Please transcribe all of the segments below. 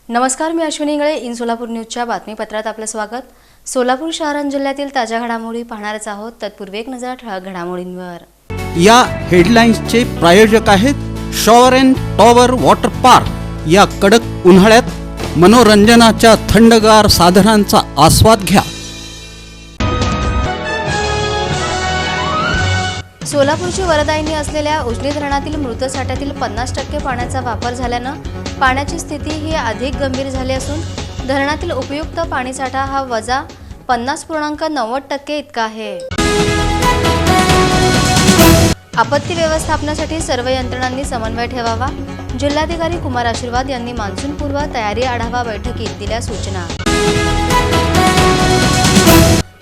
नमस्कार, मी अश्विनी इंगळे. इन सोलापूर न्यूजच्या बातमीपत्रात आपलं स्वागत. सोलापूर शहर आणि जिल्ह्यातील ताज्या घडामोडी पाहणारच आहोत. तत्पूर्वी एक नजर ठळक घडामोडींवर. या हेडलाईन्सचे प्रायोजक आहेत shower and tower water park. या कडक उन्हाळ्यात मनोरंजनाच्या थंडगार साधनांचा आस्वाद घ्या. सोलापूरची वरदायिनी असलेल्या उजनी धरणातील मृत साठ्यातील 50% पाण्याचा वापर झाल्यानं पाण्याची स्थिती ही अधिक गंभीर झाली असून धरणातील उपयुक्त पाणीसाठा हा वजा 50.90% इतका आहे. आपत्ती व्यवस्थापनासाठी सर्व यंत्रणांनी समन्वय ठेवावा. जिल्हाधिकारी कुमार आशीर्वाद यांनी मान्सूनपूर्व तयारी आढावा बैठकीत दिल्या सूचना.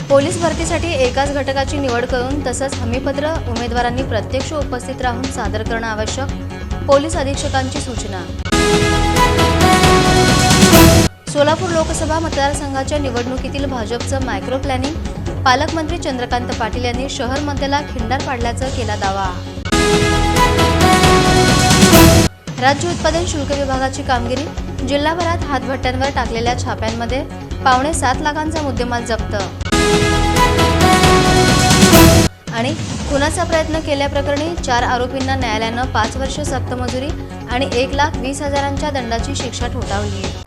पोलीस भरतीसाठी एकाच घटकाची निवड करून तसंच हमीपत्र उमेदवारांनी प्रत्यक्ष उपस्थित राहून सादर करणं आवश्यक. पोलीस अधीक्षकांची सूचना. सोलापूर लोकसभा मतदारसंघाच्या निवडणुकीतील भाजपचं मायक्रो प्लॅनिंग. पालकमंत्री चंद्रकांत पाटील यांनी शहर मध्याला खिंडार पाडल्याचा केला दावा. राज्य उत्पादन शुल्क विभागाची कामगिरी. जिल्हाभरात हातभट्ट्यांवर टाकलेल्या छाप्यांमध्ये 7.25 लाखांचा मुद्देमाल जप्त. आणि खुनाचा प्रयत्न केल्याप्रकरणी 4 आरोपींना न्यायालयानं 5 वर्ष सक्तमजुरी आणि 1,20,000च्या दंडाची शिक्षा ठोठावली.